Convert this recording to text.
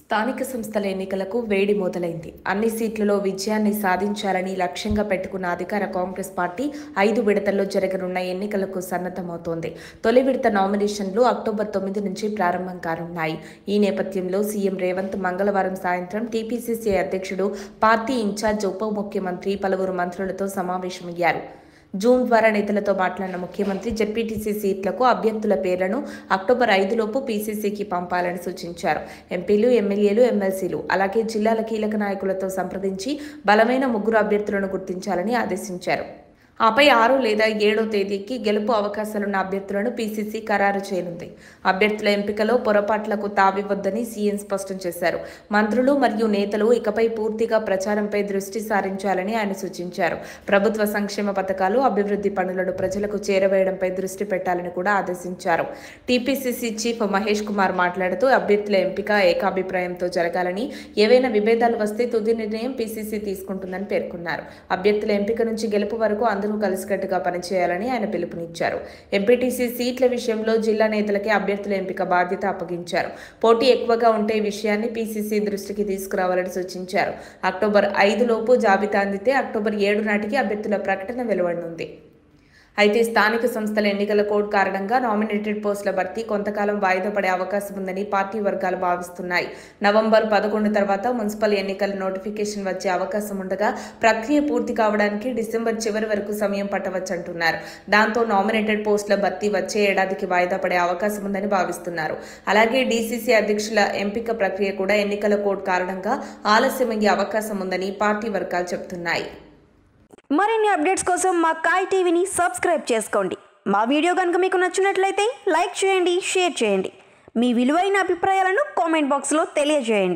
స్థానిక సంస్థల ఎన్నికలకు వేడి మొదలైంది. అన్ని సీట్లలో విజయాన్ని సాధించాలని లక్ష్యంగా పెట్టుకున్న అధికార కాంగ్రెస్ పార్టీ 5 విడతల్లో జరగనున్న ఎన్నికలకు సన్నద్ధమవుతోంది. తొలి విడత నామినేషన్లు అక్టోబర్ 9 నుంచి ప్రారంభం కానున్నాయి. ఈ నేపథ్యంలో సీఎం రేవంత్ మంగళవారం సాయంత్రం టీపీసీసీ అధ్యక్షుడు, పార్టీ ఇన్ఛార్జ్ ఉప ముఖ్యమంత్రి, పలువురు మంత్రులతో సమావేశమయ్యారు. జూమ్ ద్వారా నేతలతో మాట్లాడిన ముఖ్యమంత్రి జెడ్పీటీసీ సీట్లకు అభ్యర్థుల పేర్లను అక్టోబర్ 5 లోపు పీసీసీకి పంపాలని సూచించారు. ఎంపీలు, ఎమ్మెల్యేలు, ఎమ్మెల్సీలు అలాగే జిల్లాల కీలక నాయకులతో సంప్రదించి బలమైన 3 అభ్యర్థులను గుర్తించాలని ఆదేశించారు. ఆపై 6 లేదా 7 తేదీకి గెలుపు అవకాశాలున్న అభ్యర్థులను పీసీసీ ఖరారు చేయనుంది. అభ్యర్థుల ఎంపికలో పొరపాట్లకు తావివ్వొద్దని సీఎం స్పష్టం చేశారు. మంత్రులు మరియు నేతలు ఇకపై పూర్తిగా ప్రచారంపై దృష్టి సారించాలని ఆయన సూచించారు. ప్రభుత్వ సంక్షేమ పథకాలు, అభివృద్ధి పనులను ప్రజలకు చేరవేయడంపై దృష్టి పెట్టాలని కూడా ఆదేశించారు. టీపీసీసీ చీఫ్ మహేష్ కుమార్ మాట్లాడుతూ అభ్యర్థుల ఎంపిక ఏకాభిప్రాయంతో జరగాలని, ఏవైనా విభేదాలు వస్తే తుది నిర్ణయం పీసీసీ తీసుకుంటుందని పేర్కొన్నారు. అభ్యర్థుల ఎంపిక నుంచి గెలుపు వరకు అందరూ కలిసికట్టుగా పనిచేయాలని ఆయన పిలుపునిచ్చారు. ఎంపీటీసీ సీట్ల విషయంలో జిల్లా నేతలకే అభ్యర్థుల ఎంపిక బాధ్యత అప్పగించారు. పోటీ ఎక్కువగా ఉంటే ఈ విషయాన్ని పీసీసీ దృష్టికి తీసుకురావాలని సూచించారు. అక్టోబర్ 5 లోపు జాబితా అందితే అక్టోబర్ 7 నాటికి అభ్యర్థుల ప్రకటన వెలువడనుంది. అయితే స్థానిక సంస్థల ఎన్నికల కోడ్ కారణంగా నామినేటెడ్ పోస్టుల భర్తీ కొంతకాలం వాయిదా పడే అవకాశం ఉందని పార్టీ వర్గాలు భావిస్తున్నాయి. నవంబర్ 11 తర్వాత మున్సిపల్ ఎన్నికల నోటిఫికేషన్ వచ్చే అవకాశం ఉండగా ప్రక్రియ పూర్తి కావడానికి డిసెంబర్ చివరి వరకు సమయం పట్టవచ్చంటున్నారు. దాంతో నామినేటెడ్ పోస్టుల భర్తీ వచ్చే ఏడాదికి వాయిదా పడే అవకాశం ఉందని భావిస్తున్నారు. అలాగే డీసీసీ అధ్యక్షుల ఎంపిక ప్రక్రియ కూడా ఎన్నికల కోడ్ కారణంగా ఆలస్యమయ్యే అవకాశం ఉందని పార్టీ వర్గాలు చెబుతున్నాయి. మరిన్ని అప్డేట్స్ కోసం మా కాయ్ టీవీని సబ్స్క్రైబ్ చేసుకోండి. మా వీడియో కనుక మీకు నచ్చినట్లయితే లైక్ చేయండి, షేర్ చేయండి. మీ విలువైన అభిప్రాయాలను కామెంట్ బాక్స్లో తెలియజేయండి.